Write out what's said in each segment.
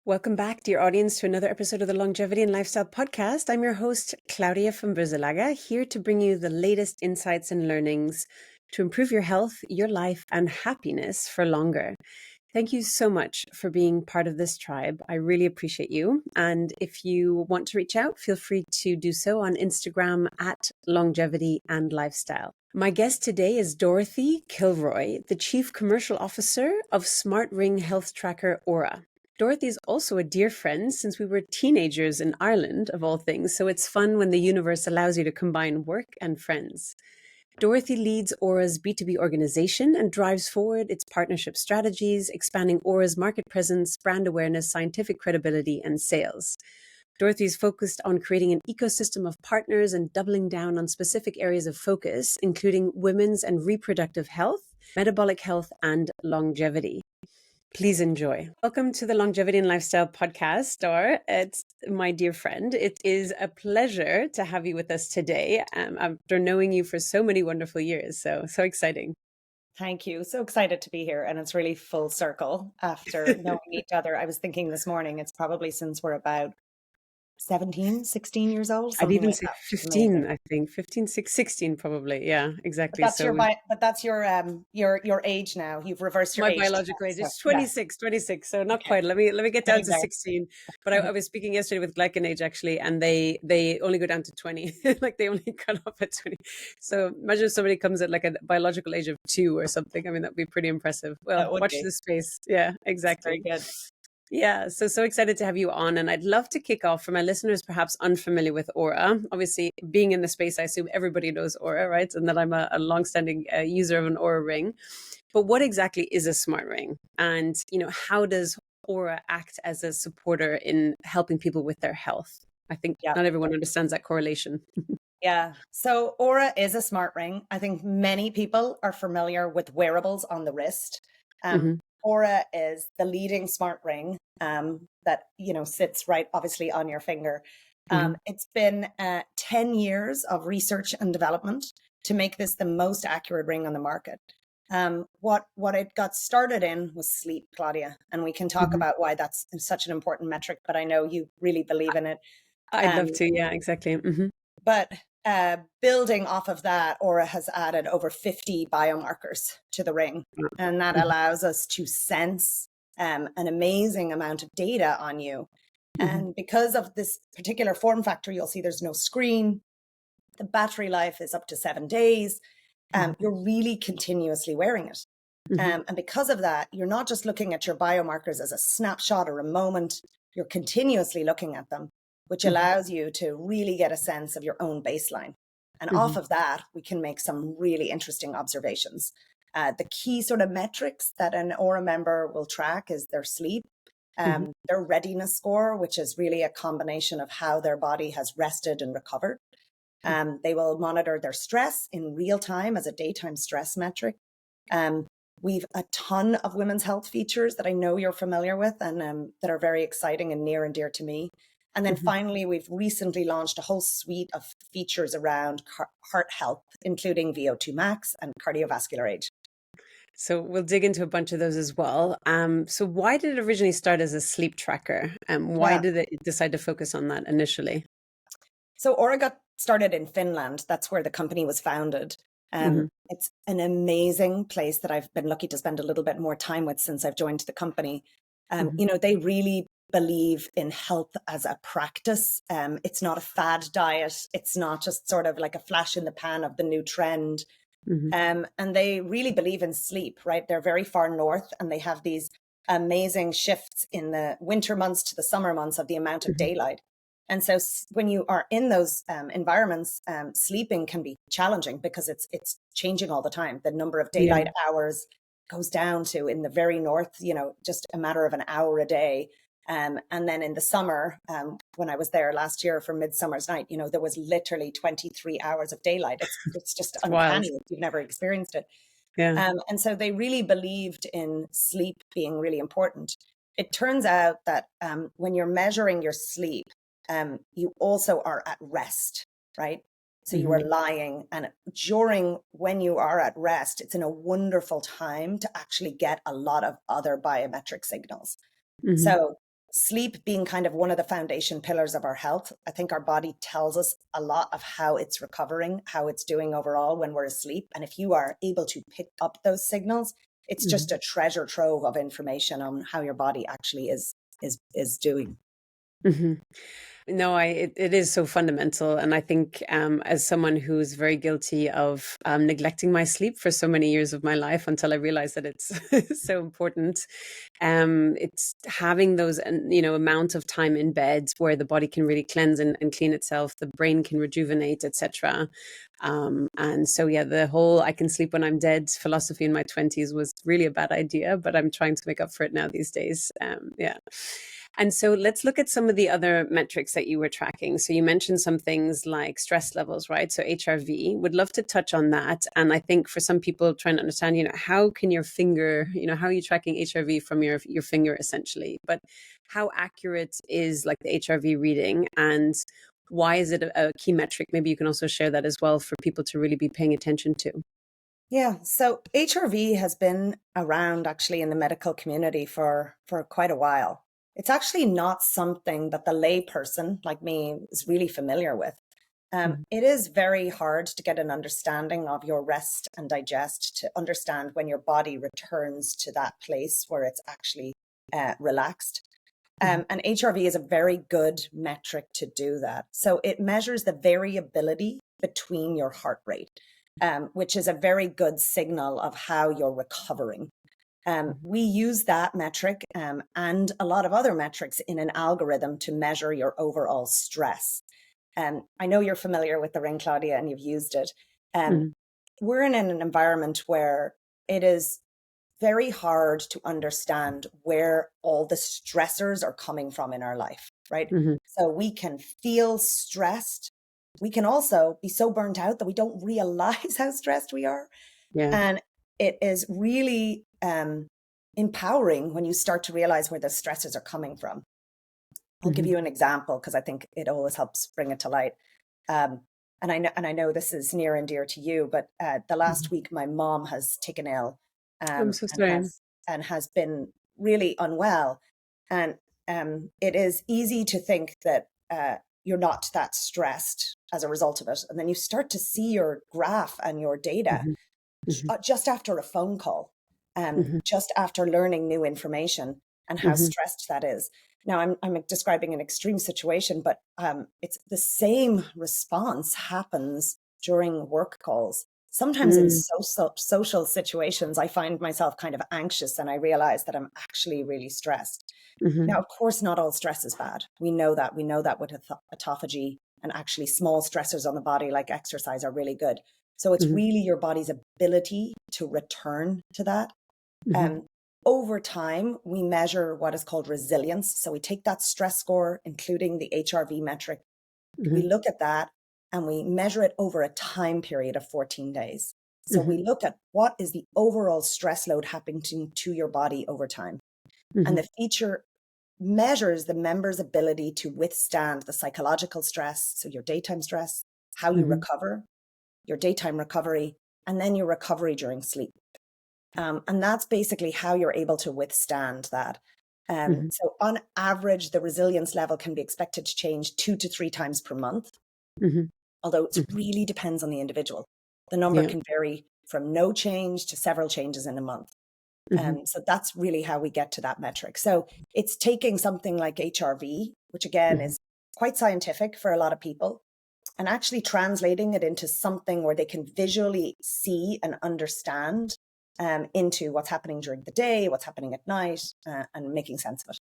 Welcome back, dear audience, to another episode of the Longevity and Lifestyle Podcast. I'm your host, Claudia from Brizalaga, here to bring you the latest insights and learnings to improve your health, your life, and happiness for longer. Thank you so much for being part of this tribe. I really appreciate you. And if you want to reach out, feel free to do so on Instagram at Longevity and Lifestyle. My guest today is Dorothy Kilroy, the Chief Commercial Officer of smart ring health tracker Oura. Dorothy is also a dear friend since we were teenagers in Ireland, of all things, so it's fun when the universe allows you to combine work and friends. Dorothy leads Oura's B2B organization and drives forward its partnership strategies, expanding Oura's market presence, brand awareness, scientific credibility, and sales. Dorothy is focused on creating an ecosystem of partners and doubling down on specific areas of focus, including women's and reproductive health, metabolic health, and longevity. Please enjoy. Welcome to the Longevity and Lifestyle Podcast, Dor. It's my dear friend. It is a pleasure to have you with us today after knowing you for so many wonderful years. So exciting. Thank you. So excited to be here. And it's really full circle after knowing each other. I was thinking this morning, it's probably since we're about 17, 16 years old, I'd something even like say that. 15, I think. 15, 16 probably. Yeah, But exactly. that's So your age now. You've reversed your my age. biological age So is yeah. 26, so not Okay. quite. Let me get down Getting to there. 16. But I was speaking yesterday with Glycan age actually, and they only go down to 20. Like they only cut off at 20. So imagine if somebody comes at like a biological age of 2 or something. I mean, that'd be pretty impressive. Well, That would watch be. this space. Yeah, It's very exactly. good. Yeah, so excited to have you on. And I'd love to kick off for my listeners perhaps unfamiliar with Aura. Obviously, being in the space, I assume everybody knows Aura, right? And that I'm a longstanding user of an Aura ring. But what exactly is a smart ring? And, how does Aura act as a supporter in helping people with their health? I think Yeah. not everyone understands that correlation. Yeah. So Aura is a smart ring. I think many people are familiar with wearables on the wrist. Hmm. Aura is the leading smart ring that sits right obviously on your finger. Hmm. It's been 10 years of research and development to make this the most accurate ring on the market. What it got started in was sleep, Claudia, and we can talk Hmm. about why that's such an important metric, but I know you really believe in it. I'd Um, love to. Yeah, exactly. Hmm. but building off of that, Aura has added over 50 biomarkers to the ring, and that allows us to sense an amazing amount of data on you. Hmm. And because of this particular form factor, you'll see there's no screen. The battery life is up to 7 days. You're really continuously wearing it. Hmm. And because of that, you're not just looking at your biomarkers as a snapshot or a moment, you're continuously looking at them, which Hmm. allows you to really get a sense of your own baseline. And Hmm. off of that, we can make some really interesting observations. The key sort of metrics that an Aura member will track is their sleep, Hmm. their readiness score, which is really a combination of how their body has rested and recovered. They will monitor their stress in real time as a daytime stress metric. We've a ton of women's health features that I know you're familiar with and that are very exciting and near and dear to me. And then Hmm. finally, we've recently launched a whole suite of features around heart health, including VO2 max and cardiovascular age. So we'll dig into a bunch of those as well. So why did it originally start as a sleep tracker? Why Yeah. did it decide to focus on that initially? So Aura got started in Finland. That's where the company was founded. Hmm. It's an amazing place that I've been lucky to spend a little bit more time with since I've joined the company. Hmm. They really believe in health as a practice. It's not a fad diet. It's not just sort of like a flash in the pan of the new trend. Hmm. And they really believe in sleep, right? They're very far north and they have these amazing shifts in the winter months to the summer months of the amount of Hmm. daylight. And so when you are in those environments, sleeping can be challenging because it's changing all the time. The number of Yeah. daylight hours goes down to, in the very north, just a matter of an hour a day. And then in the summer, when I was there last year for Midsummer's Night, there was literally 23 hours of daylight. It's just It's wild. uncanny if you've never experienced it. Yeah. And so they really believed in sleep being really important. It turns out that when you're measuring your sleep, you also are at rest, right? So you are Hmm. lying, and when you are at rest, it's in a wonderful time to actually get a lot of other biometric signals. Hmm. So sleep being kind of one of the foundation pillars of our health, I think our body tells us a lot of how it's recovering, how it's doing overall when we're asleep. And if you are able to pick up those signals, it's just a treasure trove of information on how your body actually is doing. Mm-hmm. No, it is so fundamental. And I think as someone who's very guilty of neglecting my sleep for so many years of my life until I realized that it's so important, it's having those, amount of time in bed where the body can really cleanse and clean itself, the brain can rejuvenate, etc. And so, yeah, the whole "I can sleep when I'm dead" philosophy in my 20s was really a bad idea, but I'm trying to make up for it now these days. Yeah. And so let's look at some of the other metrics that you were tracking. So you mentioned some things like stress levels, right? So HRV, would love to touch on that. And I think for some people trying to understand, how can your finger, how are you tracking HRV from your finger essentially? But how accurate is like the HRV reading, and why is it a key metric? Maybe you can also share that as well for people to really be paying attention to. Yeah, so HRV has been around actually in the medical community for quite a while. It's actually not something that the layperson like me is really familiar with. Mhm. It is very hard to get an understanding of your rest and digest, to understand when your body returns to that place where it's actually relaxed. Mhm. And HRV is a very good metric to do that. So it measures the variability between your heart rate, which is a very good signal of how you're recovering. We use that metric and a lot of other metrics in an algorithm to measure your overall stress. I know you're familiar with the ring, Claudia, and you've used it. Mhm. We're in an environment where it is very hard to understand where all the stressors are coming from in our life, right? Mhm. So we can feel stressed. We can also be so burnt out that we don't realize how stressed we are. Yeah. And it is really empowering when you start to realize where the stressors are coming from. I'll give Mhm. you an example because I think it always helps bring it to light. Um, and I know this is near and dear to you, but the Mhm. last week my mom has taken ill, I'm so and sorry. has been really unwell, and it is easy to think that you're not that stressed as a result of it, and then you start to see your graph and your data Mhm. Mhm. just after a phone call, Mhm. just after learning new information and how Mhm. stressed that is. Now, I'm describing an extreme situation, but it's the same response happens during work calls. Sometimes in Mm. social situations, I find myself kind of anxious and I realize that I'm actually really stressed. Mhm. Now, of course, not all stress is bad. We know that. We know that with autophagy, and actually small stressors on the body like exercise are really good. So it's Mhm. really your body's ability to return to that. Mhm. Um, Over time, we measure what is called resilience. So we take that stress score, including the HRV metric, we Mhm. look at that and we measure it over a time period of 14 days. So we Mhm. look at what is the overall stress load happening to your body over time. And Mhm. the feature measures the member's ability to withstand the psychological stress, so your daytime stress, how you Mhm. recover, your daytime recovery, and then your recovery during sleep. And that's basically how you're able to withstand that. Mhm. So, on average, the resilience level can be expected to change 2 to 3 times per month, Mhm. although it Mhm. really depends on the individual. The number Yeah. can vary from no change to several changes in a month. Mhm. So that's really how we get to that metric. So it's taking something like HRV, which again Mhm. is quite scientific for a lot of people, and actually translating it into something where they can visually see and understand into what's happening during the day, what's happening at night, and making sense of it.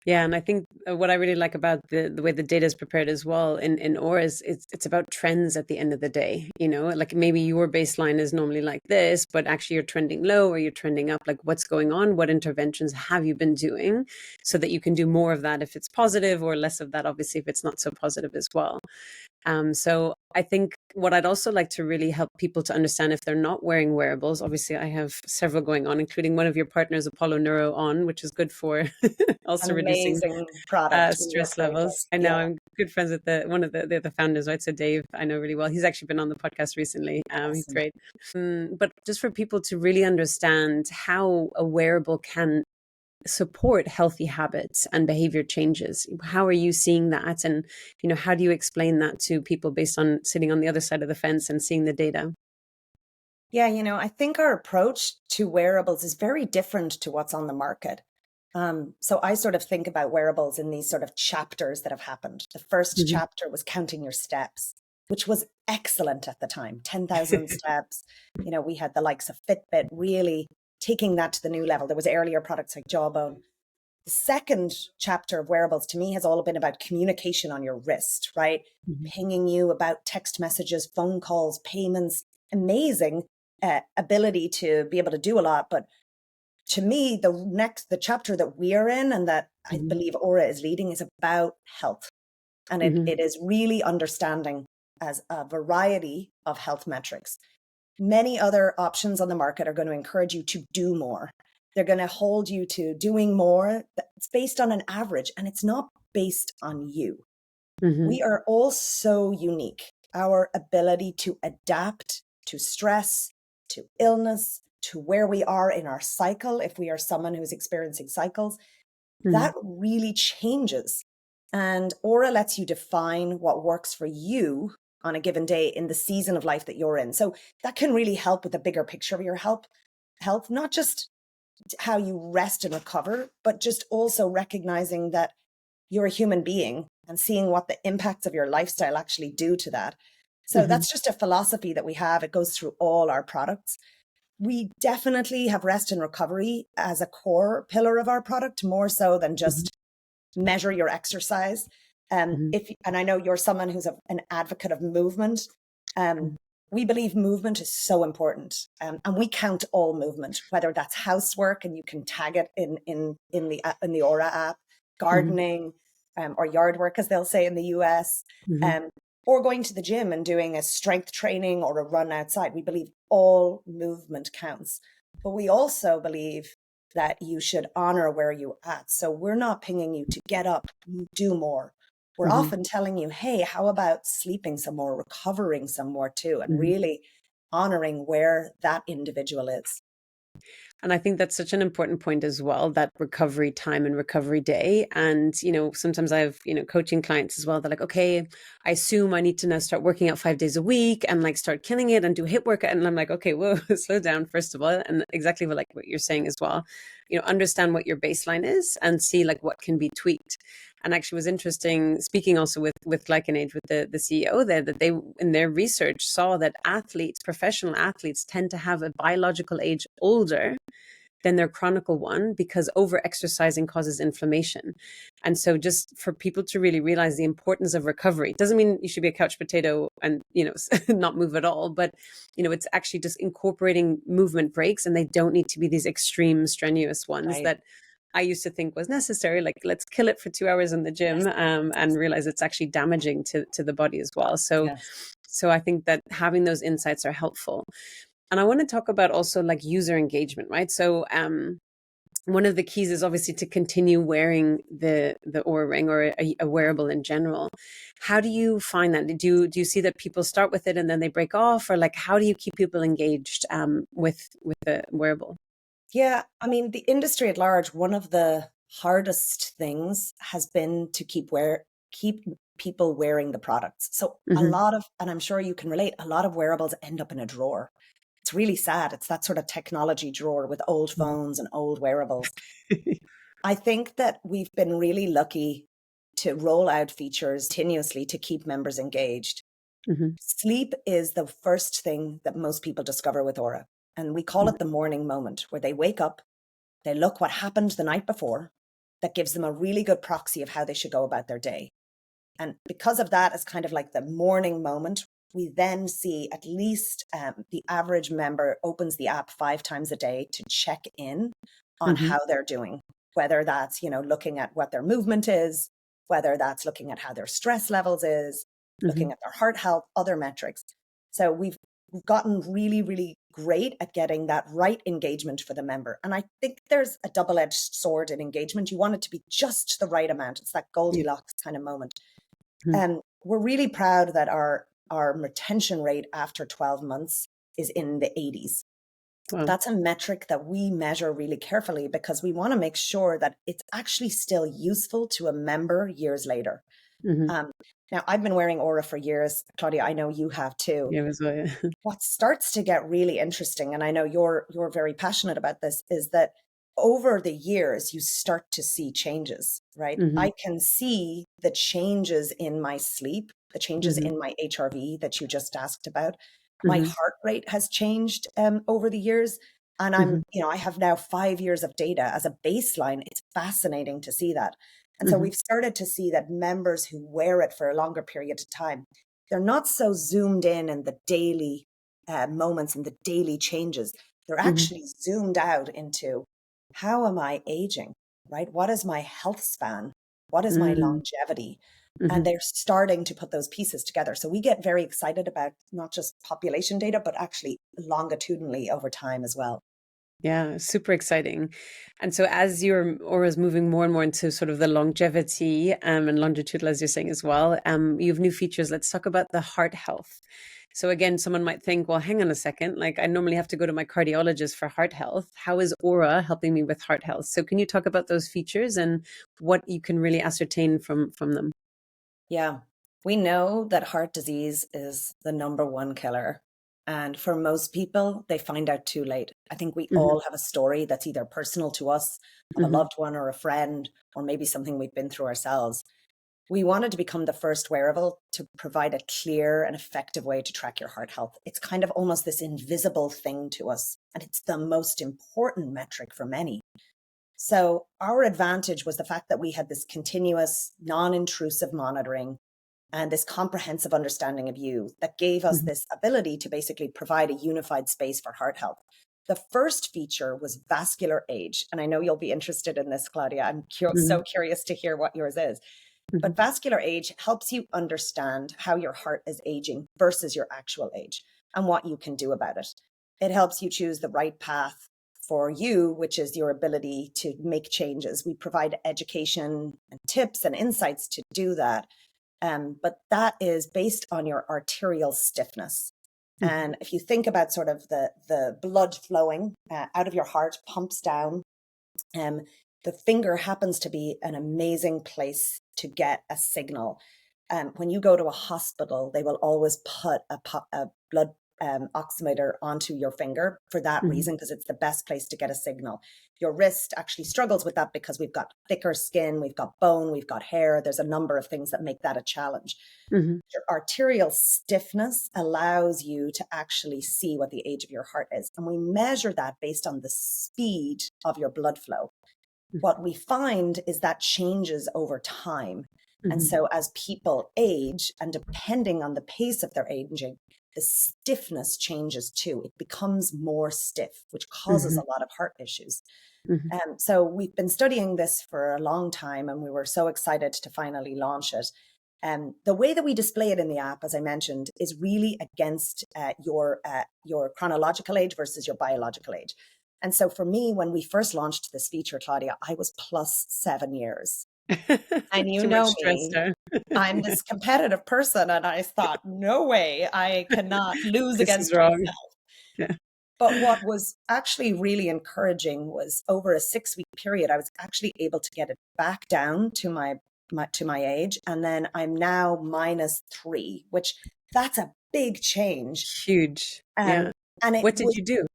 Yeah, and I think what I really like about the way the data is prepared as well in Aura is it's about trends at the end of the day. Like maybe your baseline is normally like this, but actually you're trending low or you're trending up. Like what's going on? What interventions have you been doing so that you can do more of that if it's positive, or less of that, obviously, if it's not so positive as well. So I think what I'd also like to really help people to understand, if they're not wearing wearables, obviously I have several going on, including one of your partners, Apollo Neuro, on, which is good for An also reducing amazing product. We work stress very levels. close. I know Yeah, I'm good friends with one of the founders, right? So Dave, I know really well. He's actually been on the podcast recently. He's awesome. great. But just for people to really understand how a wearable can support healthy habits and behavior changes. How are you seeing that? And, how do you explain that to people based on sitting on the other side of the fence and seeing the data? Yeah, I think our approach to wearables is very different to what's on the market. So I sort of think about wearables in these sort of chapters that have happened. The first Mm-hmm. chapter was counting your steps, which was excellent at the time. 10,000 steps. We had the likes of Fitbit really taking that to the new level. There was earlier products like Jawbone. The second chapter of wearables to me has all been about communication on your wrist, right? Mm-hmm. Pinging you about text messages, phone calls, payments, amazing ability to be able to do a lot. But to me, the chapter that we are in and that I Mm-hmm. believe Oura is leading is about health. And Mm-hmm. it is really understanding as a variety of health metrics. Many other options on the market are going to encourage you to do more. They're going to hold you to doing more. It's based on an average and it's not based on you. Mm-hmm. We are all so unique. Our ability to adapt to stress, to illness, to where we are in our cycle, if we are someone who's experiencing cycles, Mm-hmm. that really changes. And Aura lets you define what works for you on a given day in the season of life that you're in. So that can really help with the bigger picture of your health, not just how you rest and recover, but just also recognizing that you're a human being and seeing what the impacts of your lifestyle actually do to that. So Mm-hmm. that's just a philosophy that we have. It goes through all our products. We definitely have rest and recovery as a core pillar of our product, more so than just measure your exercise. Mm-hmm. And I know you're someone who's an advocate of movement. Um, we believe movement is so important, and we count all movement, whether that's housework and you can tag it in the Aura app, Mm-hmm. gardening, or yard work, as they'll say in the US, Mm-hmm. um, or going to the gym and doing a strength training or a run outside. We believe all movement counts, but we also believe that you should honor where you're at. So we're not pinging you to get up, do more. We're Mm-hmm. often telling you, hey, how about sleeping some more, recovering some more too, and Mm-hmm. really honoring where that individual is. And I think that's such an important point as well, that recovery time and recovery day. And, sometimes I have, coaching clients as well. They're like, okay, I assume I need to now start working out 5 days a week and like start killing it and do HIIT workout. And I'm like, okay, whoa, slow down, first of all. And exactly what you're saying as well, understand what your baseline is and see like what can be tweaked. And actually was interesting speaking also with GlycanAge, with the CEO there, that they in their research saw that professional athletes tend to have a biological age older than their chronicle one, because over exercising causes inflammation. And so just for people to really realize the importance of recovery, doesn't mean you should be a couch potato and, not move at all, but, it's actually just incorporating movement breaks, and they don't need to be these extreme strenuous ones Right. that I used to think was necessary. Like, let's kill it for 2 hours in the gym, Yes. and realize it's actually damaging to the body as well. So, Yes. so I think that having those insights are helpful. And I want to talk about also like user engagement, right? So one of the keys is obviously to continue wearing the Oura ring, or a wearable in general. How do you find that? Do you see that people start with it and then they break off, or like how do you keep people engaged with the wearable? Yeah. I mean, the industry at large, one of the hardest things has been to keep people wearing the products. So Mm-hmm. and I'm sure you can relate, a lot of wearables end up in a drawer. It's really sad. It's that sort of technology drawer with old phones and old wearables. I think that we've been really lucky to roll out features continuously to keep members engaged. Mm-hmm. Sleep is the first thing that most people discover with Aura. And we call it the morning moment, where they wake up, they look what happened the night before. That gives them a really good proxy of how they should go about their day. And because of that, it's kind of like the morning moment. We then see at least the average member opens the app 5 times a day to check in on Mm-hmm. how they're doing, whether that's, looking at what their movement is, whether that's looking at how their stress levels is, Mm-hmm. looking at their heart health, other metrics. So we've gotten really, really great at getting that right engagement for the member. And I think there's a double-edged sword in engagement. You want it to be just the right amount. It's that Yeah. Goldilocks kind of moment. Mm-hmm. We're really proud that our retention rate after 12 months is in the 80s. Wow. That's a metric that we measure really carefully because we want to make sure that it's actually still useful to a member years later. Hmm. Um, Now, I've been wearing Oura for years, Claudia. I know you have too. Yeah, as well. Yeah. What starts to get really interesting, and I know you're very passionate about this, is that over the years you start to see changes, right? Hmm. I can see the changes in my sleep, the changes Hmm. in my HRV that you just asked about. My Hmm. heart rate has changed over the years. And Hmm. I have now 5 years of data as a baseline. It's fascinating to see that. And so Hmm. we've started to see that members who wear it for a longer period of time, they're not so zoomed in the daily moments and the daily changes. They're Hmm. actually zoomed out into, how am I aging, right? What is my health span? What is my Hmm. longevity? And Hmm. they're starting to put those pieces together. So we get very excited about not just population data, but actually longitudinally over time as well. Yeah, super exciting. And so as your aura is moving more and more into sort of the longevity and longitudinal, as you're saying as well, you have new features. Let's talk about the heart health. So again, someone might think, well, hang on a second, like I normally have to go to my cardiologist for heart health. How is Aura helping me with heart health? So can you talk about those features and what you can really ascertain from them? Yeah. We know that heart disease is the number one killer. And for most people, they find out too late. I think we Hmm. all have a story that's either personal to us, of a Hmm. loved one or a friend, or maybe something we've been through ourselves. We wanted to become the first wearable to provide a clear and effective way to track your heart health. It's kind of almost this invisible thing to us, and it's the most important metric for many. So, our advantage was the fact that we had this continuous, non intrusive monitoring and this comprehensive understanding of you that gave us Hmm. this ability to basically provide a unified space for heart health. The first feature was vascular age. And I know you'll be interested in this, Claudia. I'm Hmm. so curious to hear what yours is. Hmm. But vascular age helps you understand how your heart is aging versus your actual age and what you can do about it. It helps you choose the right path for you, which is your ability to make changes. We provide education and tips and insights to do that. But that is based on your arterial stiffness. Hmm. And if you think about sort of the blood flowing out of your heart, pumps down, um, the finger happens to be an amazing place to get a signal. When you go to a hospital, they will always put a blood oximeter onto your finger for that Hmm. reason, because it's the best place to get a signal. Your wrist actually struggles with that because we've got thicker skin, we've got bone, we've got hair. There's a number of things that make that a challenge. Hmm. Your arterial stiffness allows you to actually see what the age of your heart is. And we measure that based on the speed of your blood flow. What we find is that changes over time. And Hmm. so as people age, and depending on the pace of their aging, the stiffness changes too. It becomes more stiff, which causes Hmm. a lot of heart issues. Hmm. So we've been studying this for a long time, and we were so excited to finally launch it. The way that we display it in the app, as I mentioned, is really against your chronological age versus your biological age. And so for me, when we first launched this feature, Claudia, I was plus 7 years. And you Too much know stress me, there. I'm this competitive person, and I thought, no way, I cannot lose This is against wrong. myself. Yeah. But what was actually really encouraging was over a 6 week period, I was actually able to get it back down to my age. And then I'm now -3, which that's a big change. Huge. Um, Yeah. and it What did was, you do?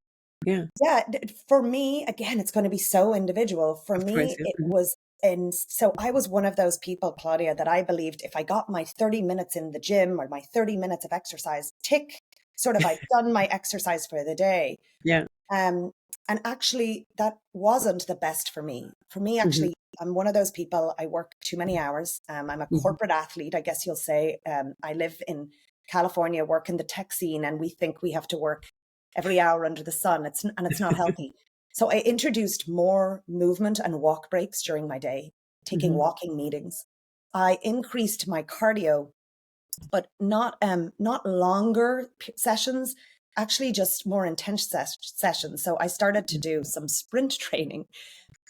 Yeah, yeah, for me, again, it's going to be so individual. For of course. me, Yeah. it Mhm. was, and so I was one of those people, Claudia, that I believed if I got my 30 minutes in the gym or my 30 minutes of exercise, tick, sort of I'd done my exercise for the day. Yeah. Um, and actually, that wasn't the best for me. For me, Mhm. actually, I'm one of those people, I work too many hours. I'm a Mhm. corporate athlete, I guess you'll say. I live in California, work in the tech scene, and we think we have to work every hour under the sun. It's not healthy. So I introduced more movement and walk breaks during my day, taking Mhm. walking meetings. I increased my cardio, but not longer sessions, actually just more intense sessions. So I started to do some sprint training,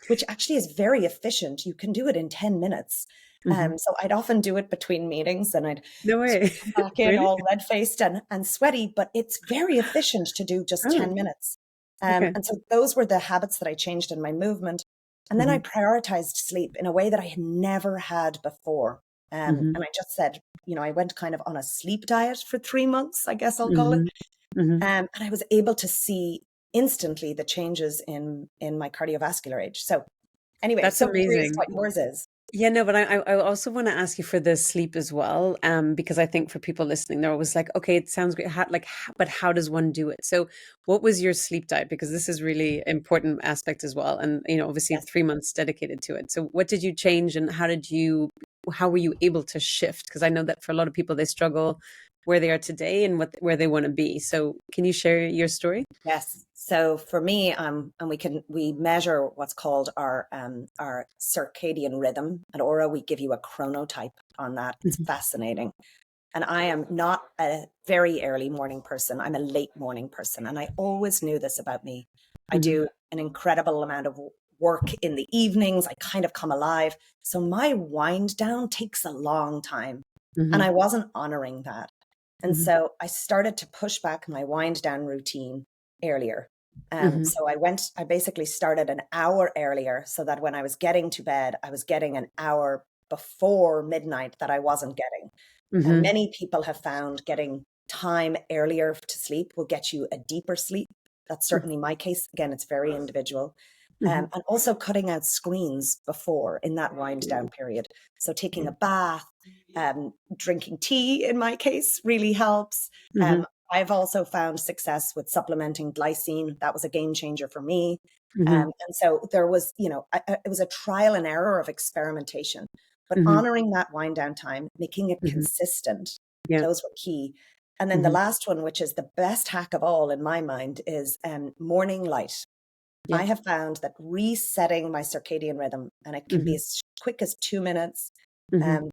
which actually is very efficient. You can do it in 10 minutes. Mhm. So I'd often do it between meetings, and I'd No sort way. of come back in Really? all red faced and sweaty, but it's very efficient to do just Oh, 10 minutes. Okay. And so those were the habits that I changed in my movement. And then I Hmm. prioritized sleep in a way that I had never had before. Hmm. And I just said, I went kind of on a sleep diet for 3 months, I guess I'll call it. Hmm. Hmm. And I was able to see instantly the changes in my cardiovascular age. So anyway, That's so curious amazing. what yours is. Yeah, no, but I also want to ask you for the sleep as well, because I think for people listening, they're always like, okay, it sounds great, but how does one do it? So, what was your sleep diet? Because this is really important aspect as well, and obviously Yes. 3 months dedicated to it. So, what did you change, and how were you able to shift? Because I know that for a lot of people, they struggle where they are today and where they want to be. So, can you share your story? Yes. So for me, and we measure what's called our circadian rhythm. At Oura, we give you a chronotype on that. It's Hmm. fascinating. And I am not a very early morning person. I'm a late morning person. And I always knew this about me. I Hmm. do an incredible amount of work in the evenings. I kind of come alive. So my wind down takes a long time. And Hmm. I wasn't honoring that. And Hmm. so I started to push back my wind down routine earlier. Hmm. So I basically started an hour earlier so that when I was getting to bed, I was getting an hour before midnight that I wasn't getting. And Hmm. many people have found getting time earlier to sleep will get you a deeper sleep. That's certainly my case. Again, it's very individual. Hmm. And also cutting out screens before in that wind down period. So taking a bath, drinking tea in my case really helps. Hmm. I've also found success with supplementing glycine. That was a game changer for me. Hmm. And so there was, it was a trial and error of experimentation, but Hmm. honoring that wind down time, making it Hmm. consistent, Yeah. those were key. And then the Hmm. last one, which is the best hack of all in my mind, is morning light. Yeah. I have found that resetting my circadian rhythm, and it can be Hmm. as quick as 2 minutes. Hmm. Um,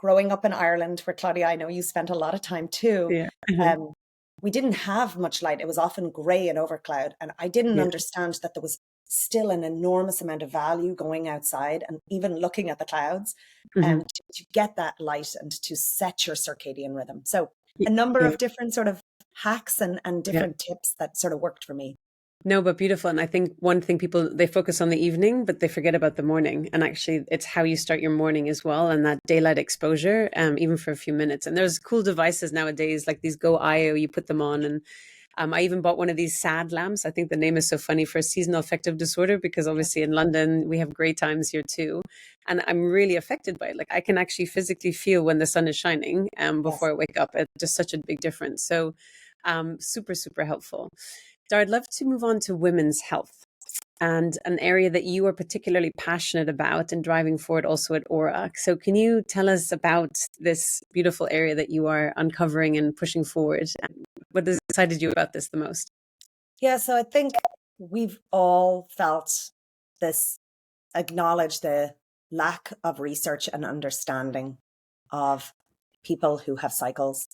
Growing up in Ireland, where Claudia, I know you spent a lot of time too, Yeah. Uh-huh. um, we didn't have much light. It was often grey and overcloud. And I didn't Yeah. understand that there was still an enormous amount of value going outside and even looking at the clouds Hmm. to get that light and to set your circadian rhythm. So a Y- number Yeah. of different sort of hacks and Yeah. different tips that sort of worked for me. No, but beautiful. And I think one thing people they focus on the evening, but they forget about the morning. And actually, it's how you start your morning as well, and that daylight exposure, even for a few minutes. And there's cool devices nowadays, like these Go IO. You put them on, and I even bought one of these sad lamps. I think the name is so funny for seasonal affective disorder because obviously in London we have great times here too, and I'm really affected by it. Like I can actually physically feel when the sun is shining before Yes. I wake up. It's just such a big difference. So, super super helpful. Dar, I'd love to move on to women's health and an area that you are particularly passionate about and driving forward also at Aura. So, can you tell us about this beautiful area that you are uncovering and pushing forward? What has excited you about this the most? Yeah, so I think we've all felt this, acknowledge the lack of research and understanding of people who have cycles,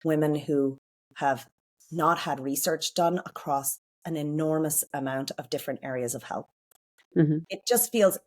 women who have not had research done across an enormous amount of different areas of health. Hmm. It just feels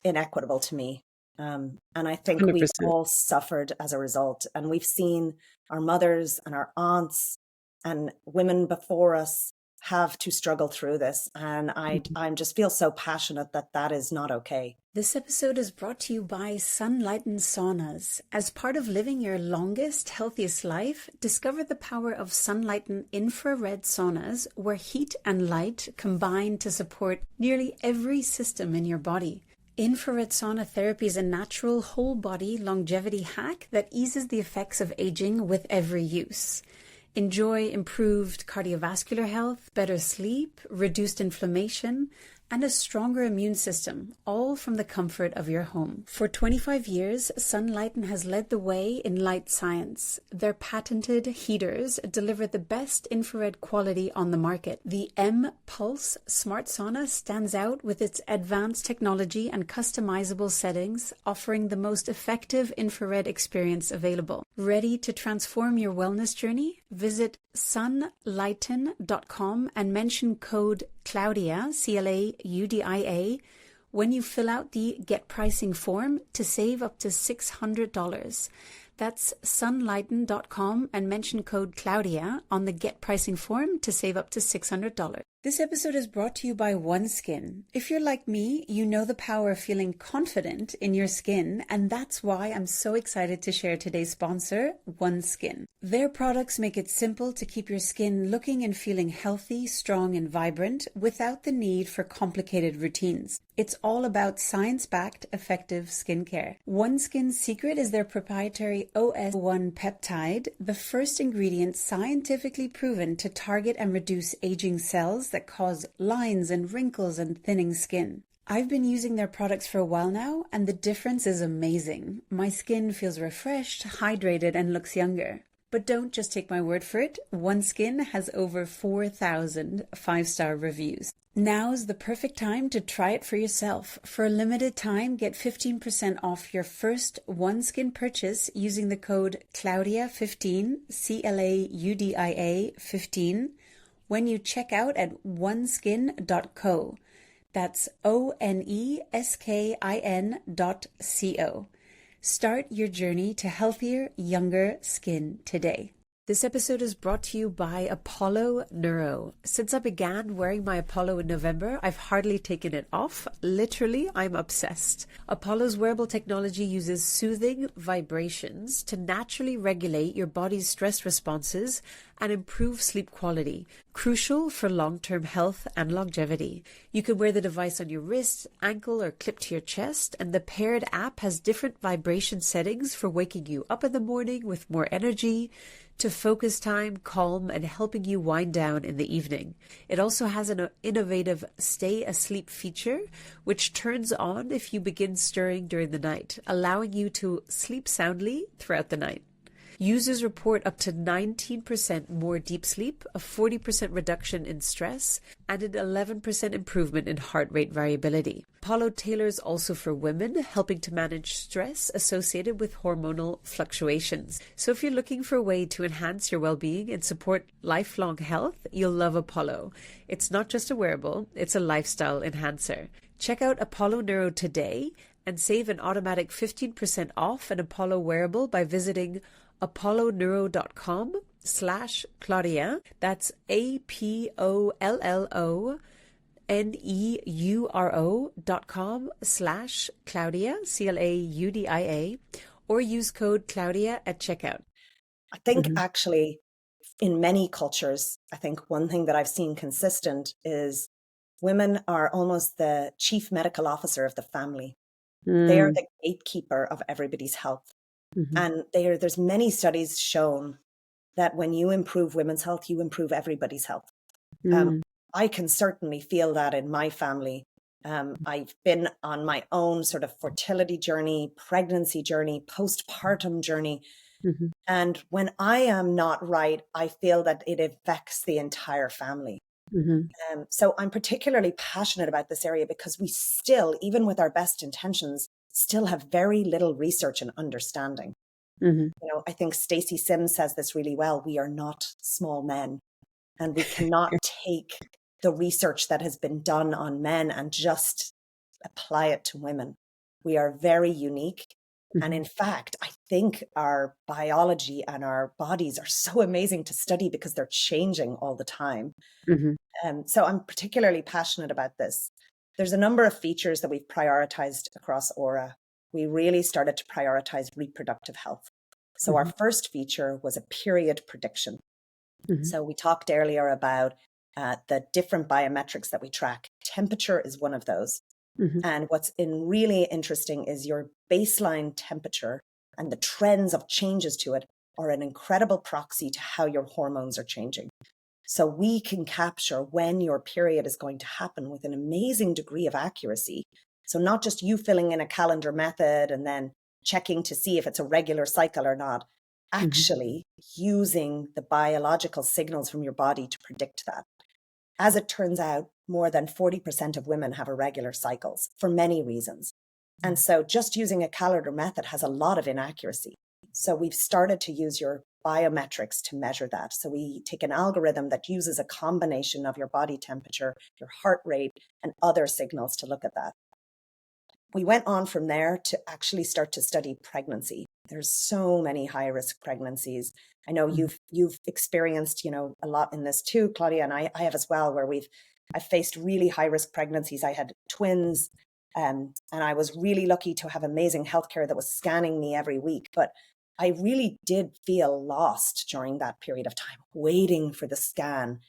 inequitable to me. And I think we've 100%. all suffered as a result. And we've seen our mothers and our aunts and women before us have to struggle through this. And I'm just feel so passionate that that is not okay. This episode is brought to you by Sunlighten Saunas. As part of living your longest, healthiest life, discover the power of Sunlighten infrared saunas, where heat and light combine to support nearly every system in your body. Infrared sauna therapy is a natural whole body longevity hack that eases the effects of aging with every use. Enjoy improved cardiovascular health, better sleep, reduced inflammation, and a stronger immune system, all from the comfort of your home. For 25 years, Sunlighten has led the way in light science. Their patented heaters deliver the best infrared quality on the market. The M-Pulse Smart Sauna stands out with its advanced technology and customizable settings, offering the most effective infrared experience available. Ready to transform your wellness journey? Visit sunlighten.com and mention code Claudia, CLAUDIA, when you fill out the Get Pricing form to save up to $600. That's sunlighten.com and mention code Claudia on the Get Pricing form to save up to $600. This episode is brought to you by OneSkin. If you're like me, you know the power of feeling confident in your skin, and that's why I'm so excited to share today's sponsor, OneSkin. Their products make it simple to keep your skin looking and feeling healthy, strong, and vibrant without the need for complicated routines. It's all about science-backed, effective skincare. OneSkin's secret is their proprietary OS1 peptide, the first ingredient scientifically proven to target and reduce aging cells that cause lines and wrinkles and thinning skin. I've been using their products for a while now, and the difference is amazing. My skin feels refreshed, hydrated, and looks younger. But don't just take my word for it. OneSkin has over 4,000 five-star reviews. Now's the perfect time to try it for yourself. For a limited time, get 15% off your first OneSkin purchase using the code Claudia15, CLAUDIA 15, when you check out at oneskin.co. That's ONESKIN.co. Start your journey to healthier, younger skin today. This episode is brought to you by Apollo Neuro. Since I began wearing my Apollo in November, I've hardly taken it off. Literally, I'm obsessed. Apollo's wearable technology uses soothing vibrations to naturally regulate your body's stress responses and improve sleep quality, crucial for long-term health and longevity. You can wear the device on your wrist, ankle, or clipped to your chest, and the paired app has different vibration settings for waking you up in the morning with more energy, to focus time, calm, and helping you wind down in the evening. It also has an innovative stay asleep feature, which turns on if you begin stirring during the night, allowing you to sleep soundly throughout the night. Users report up to 19% more deep sleep, a 40% reduction in stress, and an 11% improvement in heart rate variability. Apollo tailors also for women, helping to manage stress associated with hormonal fluctuations. So if you're looking for a way to enhance your well-being and support lifelong health, you'll love Apollo. It's not just a wearable, it's a lifestyle enhancer. Check out Apollo Neuro today and save an automatic 15% off an Apollo wearable by visiting apolloneuro.com/Claudia. That's APOLLONEURO.com/Claudia, CLAUDIA, or use code Claudia at checkout. I think actually in many cultures, I think one thing that I've seen consistent is women are almost the chief medical officer of the family. They are the gatekeeper of everybody's health. And there's many studies shown that when you improve women's health, you improve everybody's health. I can certainly feel that in my family. I've been on my own sort of fertility journey, pregnancy journey, postpartum journey. And when I am not right, I feel that it affects the entire family. So I'm particularly passionate about this area because we still, even with our best intentions, still have very little research and understanding. You know, I think Stacey Sims says this really well. We are not small men, and we cannot take the research that has been done on men and just apply it to women. We are very unique. And in fact, I think our biology and our bodies are so amazing to study because they're changing all the time. So I'm particularly passionate about this. There's a number of features that we've prioritized across Oura. We really started to prioritize reproductive health. So our first feature was a period prediction. So we talked earlier about the different biometrics that we track. Temperature is one of those. And what's really interesting is your baseline temperature and the trends of changes to it are an incredible proxy to how your hormones are changing. So we can capture when your period is going to happen with an amazing degree of accuracy. So not just you filling in a calendar method and then checking to see if it's a regular cycle or not, actually using the biological signals from your body to predict that. As it turns out, more than 40% of women have irregular cycles for many reasons. And so just using a calendar method has a lot of inaccuracy. So we've started to use your biometrics to measure that. So we take an algorithm that uses a combination of your body temperature, your heart rate, and other signals to look at that. we went on from there to actually start to study pregnancy. There's so many high risk pregnancies. I know you've experienced, a lot in this too, Claudia, and I have as well, where I've faced really high risk pregnancies. I had twins, and I was really lucky to have amazing healthcare that was scanning me every week. But I really did feel lost during that period of time, waiting for the scan,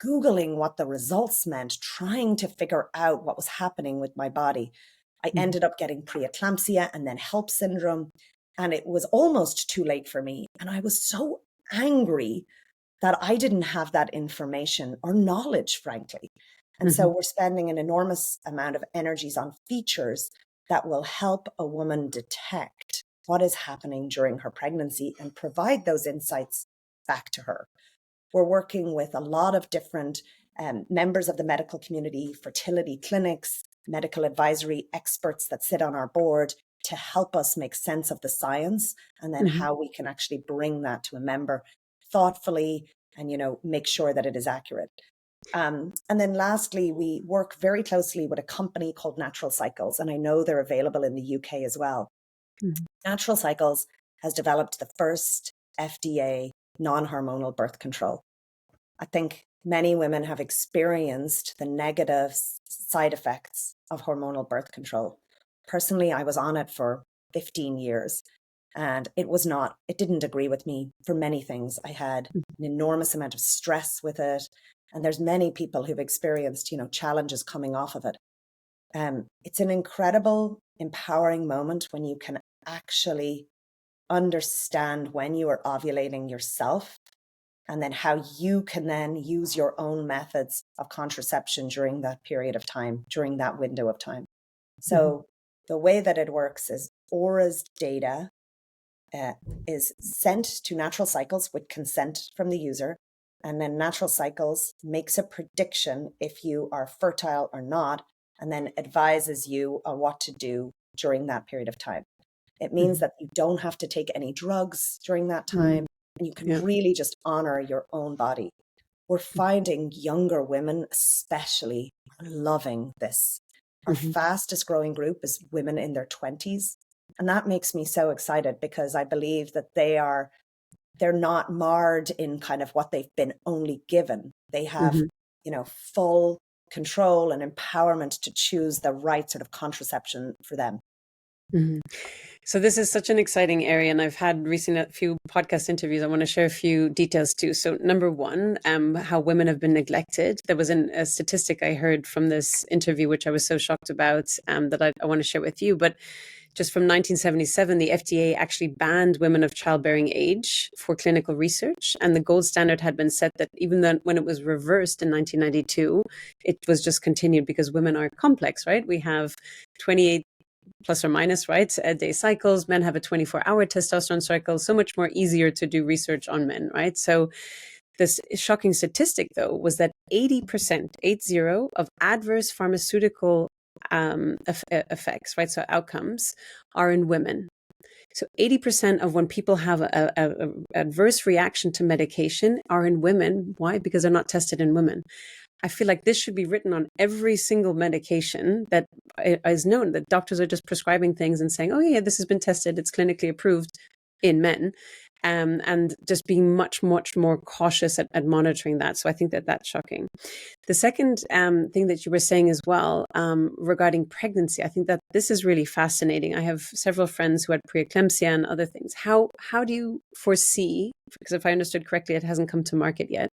Googling what the results meant, trying to figure out what was happening with my body. I ended up getting preeclampsia and then HELP syndrome, and it was almost too late for me. And I was so angry that I didn't have that information or knowledge, frankly. And so we're spending an enormous amount of energies on features that will help a woman detect what is happening during her pregnancy and provide those insights back to her. We're working with a lot of different members of the medical community, fertility clinics, medical advisory experts that sit on our board to help us make sense of the science and then how we can actually bring that to a member thoughtfully and, make sure that it is accurate. And then lastly, we work very closely with a company called Natural Cycles, and I know they're available in the UK as well. Natural Cycles has developed the first FDA non-hormonal birth control. I think many women have experienced the negative side effects of hormonal birth control. Personally, I was on it for 15 years and it didn't agree with me for many things. I had an enormous amount of stress with it. And there's many people who've experienced, challenges coming off of it. It's an incredible, empowering moment when you can actually understand when you are ovulating yourself and then how you can then use your own methods of contraception during that period of time, during that window of time. So the way that it works is Oura's data is sent to Natural Cycles with consent from the user. And then Natural Cycles makes a prediction if you are fertile or not, and then advises you on what to do during that period of time. It means that you don't have to take any drugs during that time, and you can really just honor your own body. We're finding younger women especially are loving this. Our fastest growing group is women in their 20s. And that makes me so excited because I believe that they're not marred in kind of what they've been only given. They have, full control and empowerment to choose the right sort of contraception for them. So this is such an exciting area, and I've had recently a few podcast interviews. I want to share a few details too. So number one, how women have been neglected. There was a statistic I heard from this interview, which I was so shocked about, that I want to share with you. But just from 1977, the FDA actually banned women of childbearing age for clinical research. And the gold standard had been set that even then when it was reversed in 1992, it was just continued because women are complex, right? We have 28 plus or minus, right, day cycles. Men have a 24-hour testosterone cycle, so much more easier to do research on men, right? So this shocking statistic, though, was that 80%, 80, of adverse pharmaceutical effects, right, so outcomes, are in women. So 80% of when people have a adverse reaction to medication are in women. Why? Because they're not tested in women. I feel like this should be written on every single medication that is known, that doctors are just prescribing things and saying, oh yeah, this has been tested, it's clinically approved in men. And just being much, much more cautious at monitoring that. So I think that that's shocking. The second thing that you were saying as well, regarding pregnancy, I think that this is really fascinating. I have several friends who had preeclampsia and other things. How do you foresee, because if I understood correctly, it hasn't come to market yet,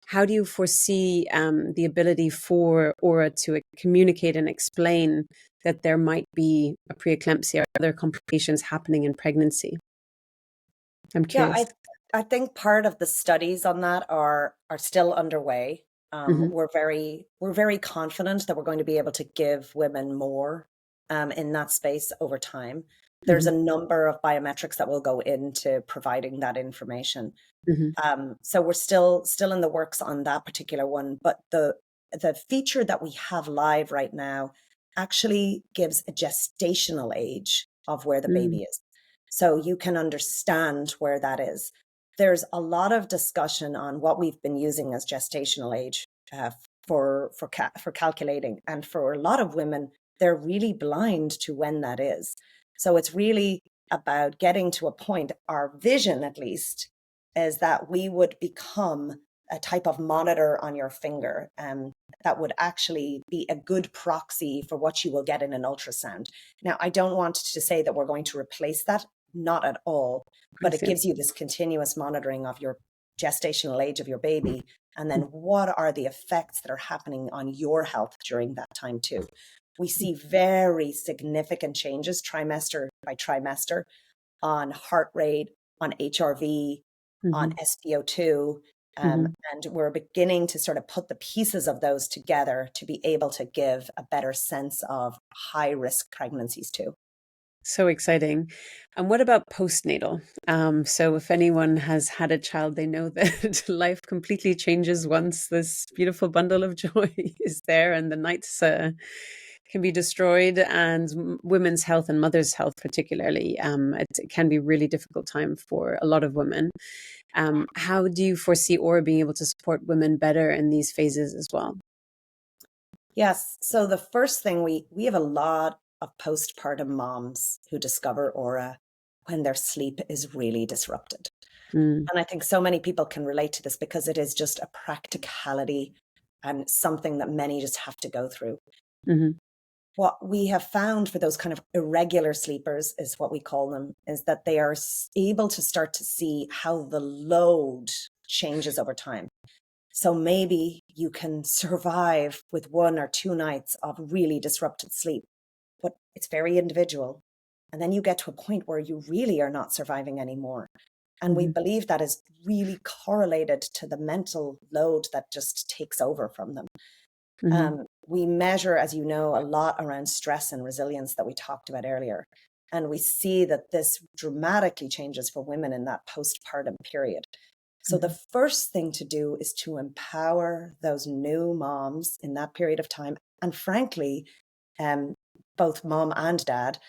how do you foresee the ability for Oura to communicate and explain that there might be a preeclampsia or other complications happening in pregnancy? I'm curious. Yeah, I think part of the studies on that are still underway. We're very confident that we're going to be able to give women more in that space over time. There's a number of biometrics that will go into providing that information. So we're still in the works on that particular one. But the feature that we have live right now actually gives a gestational age of where the baby is. So you can understand where that is. There's a lot of discussion on what we've been using as gestational age for calculating. And for a lot of women, they're really blind to when that is. So it's really about getting to a point, our vision at least, is that we would become a type of monitor on your finger that would actually be a good proxy for what you will get in an ultrasound. Now, I don't want to say that we're going to replace that, not at all, but it gives you this continuous monitoring of your gestational age of your baby, and then what are the effects that are happening on your health during that time too. We see very significant changes trimester by trimester on heart rate, on HRV, on SpO2, and we're beginning to sort of put the pieces of those together to be able to give a better sense of high risk pregnancies too. So exciting. And what about postnatal? So if anyone has had a child, they know that life completely changes once this beautiful bundle of joy is there, and the nights can be destroyed, and women's health and mother's health particularly, it can be a really difficult time for a lot of women. How do you foresee Oura being able to support women better in these phases as well? Yes. So the first thing, we have a lot of postpartum moms who discover Oura when their sleep is really disrupted. And I think so many people can relate to this because it is just a practicality and something that many just have to go through. What we have found for those kind of irregular sleepers, is what we call them, is that they are able to start to see how the load changes over time. So maybe you can survive with 1 or 2 nights of really disrupted sleep, but it's very individual. And then you get to a point where you really are not surviving anymore. And we believe that is really correlated to the mental load that just takes over from them. We measure, as you know, a lot around stress and resilience that we talked about earlier. And we see that this dramatically changes for women in that postpartum period. So the first thing to do is to empower those new moms in that period of time. And frankly, both mom and dad,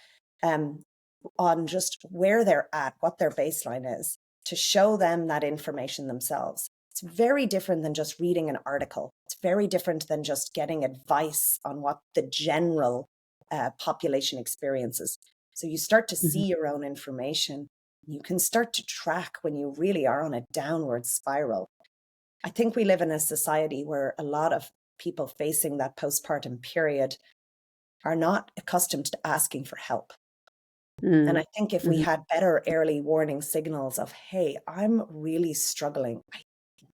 on just where they're at, what their baseline is, to show them that information themselves. It's very different than just reading an article. It's very different than just getting advice on what the general population experiences. So you start to see your own information. You can start to track when you really are on a downward spiral. I think we live in a society where a lot of people facing that postpartum period are not accustomed to asking for help. And I think if we had better early warning signals of, hey, I'm really struggling.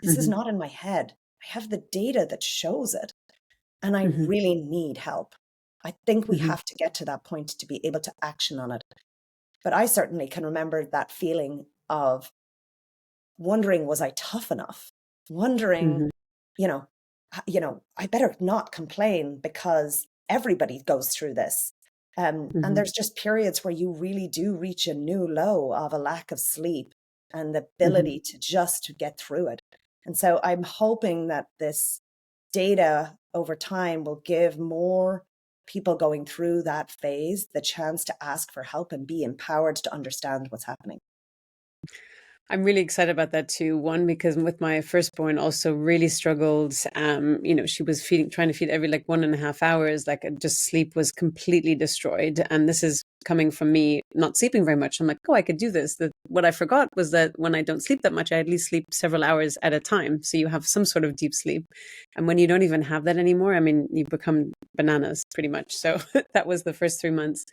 This is not in my head. I have the data that shows it, and I really need help. I think we have to get to that point to be able to action on it. But I certainly can remember that feeling of wondering, was I tough enough? Wondering, you know, I better not complain because everybody goes through this. And there's just periods where you really do reach a new low of a lack of sleep and the ability to just get through it. And so I'm hoping that this data over time will give more people going through that phase the chance to ask for help and be empowered to understand what's happening. I'm really excited about that too. One, because with my firstborn also really struggled. She was trying to feed every 1.5 hours, just sleep was completely destroyed. And this is coming from me not sleeping very much. I'm like, oh, I could do this. What I forgot was that when I don't sleep that much, I at least sleep several hours at a time. So you have some sort of deep sleep. And when you don't even have that anymore, I mean, you become bananas pretty much. So that was the first 3 months.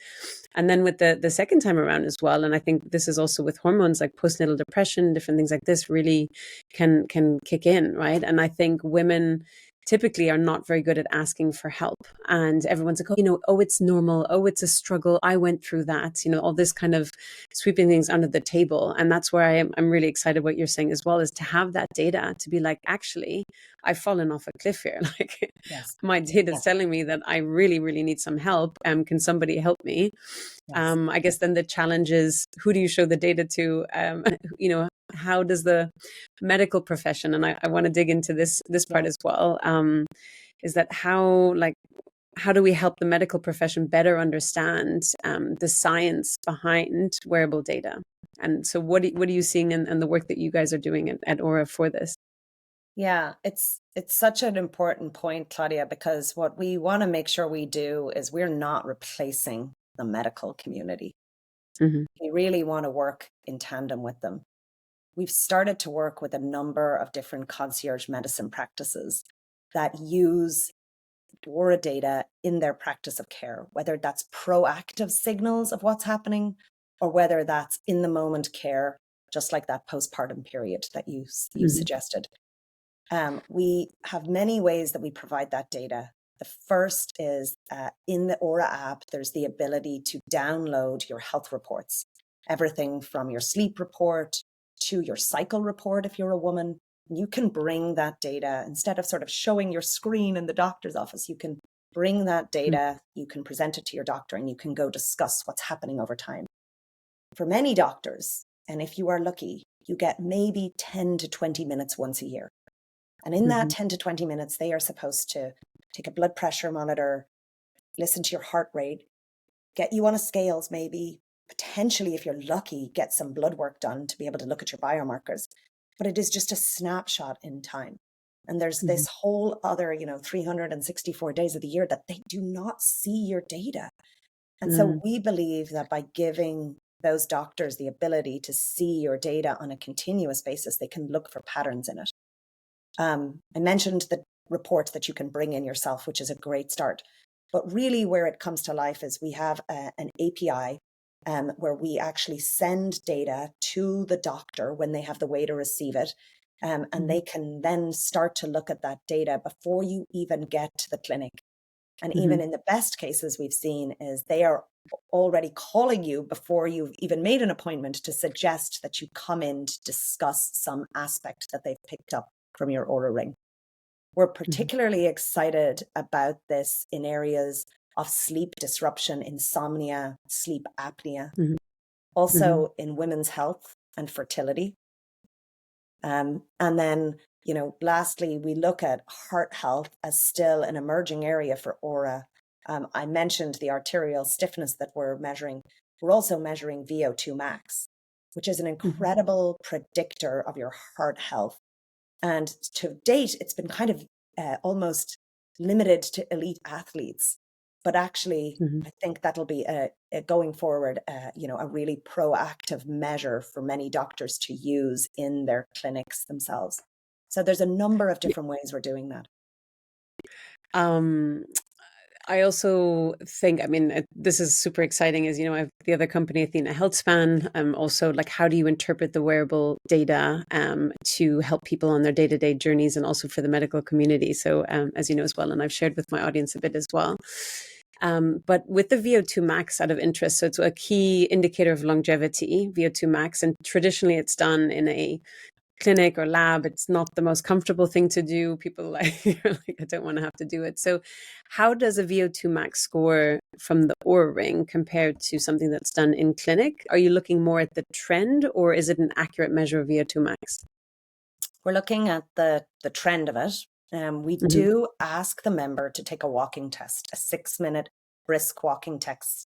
And then with the second time around as well. And I think this is also with hormones like postnatal depression, different things like this really can kick in, right? And I think women typically are not very good at asking for help. And everyone's like, oh, it's normal. Oh, it's a struggle. I went through that, all this kind of sweeping things under the table. And that's where I'm really excited what you're saying as well, is to have that data to be like, actually, I've fallen off a cliff here. Yes. My data is telling me that I really, really need some help. Can somebody help me? Yes. I guess then the challenge is, who do you show the data to? How does the medical profession, and I want to dig into this part as well, is that how do we help the medical profession better understand the science behind wearable data? And so what are you seeing in the work that you guys are doing at Oura for this? Yeah, it's such an important point, Claudia, because what we want to make sure we do is we're not replacing the medical community. Hmm. We really want to work in tandem with them. We've started to work with a number of different concierge medicine practices that use Oura data in their practice of care, whether that's proactive signals of what's happening or whether that's in the moment care, just like that postpartum period that you Hmm. suggested. We have many ways that we provide that data. The first is in the Oura app, there's the ability to download your health reports, everything from your sleep report to your cycle report if you're a woman. You can bring that data instead of sort of showing your screen in the doctor's office. You can bring that data, you can present it to your doctor, and you can go discuss what's happening over time. For many doctors, and if you are lucky, you get maybe 10 to 20 minutes once a year. And in that 10 to 20 minutes, they are supposed to take a blood pressure monitor, listen to your heart rate, get you on a scales, maybe, potentially, if you're lucky, get some blood work done to be able to look at your biomarkers. But it is just a snapshot in time. And there's Hmm. this whole other, 364 days of the year that they do not see your data. And so we believe that by giving those doctors the ability to see your data on a continuous basis, they can look for patterns in it. I mentioned the report that you can bring in yourself, which is a great start. But really where it comes to life is we have an API where we actually send data to the doctor when they have the way to receive it. And they can then start to look at that data before you even get to the clinic. And even in the best cases we've seen is they are already calling you before you've even made an appointment to suggest that you come in to discuss some aspect that they've picked up from your Oura ring. We're particularly excited about this in areas of sleep disruption, insomnia, sleep apnea, Hmm. also in women's health and fertility. And then, lastly, we look at heart health as still an emerging area for Oura. I mentioned the arterial stiffness that we're measuring. We're also measuring VO2 max, which is an incredible predictor of your heart health. And to date, it's been kind of almost limited to elite athletes. But actually, Hmm. I think that'll be going forward, a really proactive measure for many doctors to use in their clinics themselves. So there's a number of different ways we're doing that. Um, I also think, I mean, this is super exciting. As you know, I have the other company, Athena Healthspan. Also, like, how do you interpret the wearable data to help people on their day-to-day journeys, and also for the medical community? So, as you know as well, and I've shared with my audience a bit as well. But with the VO2 max, out of interest, so it's a key indicator of longevity, VO2 max, and traditionally it's done in a clinic or lab. It's not the most comfortable thing to do. People like, I don't want to have to do it. So how does a VO2 max score from the Oura ring compared to something that's done in clinic? Are you looking more at the trend, or is it an accurate measure of VO2 max? We're looking at the trend of it. We Hmm. do ask the member to take a walking test, a 6-minute brisk walking test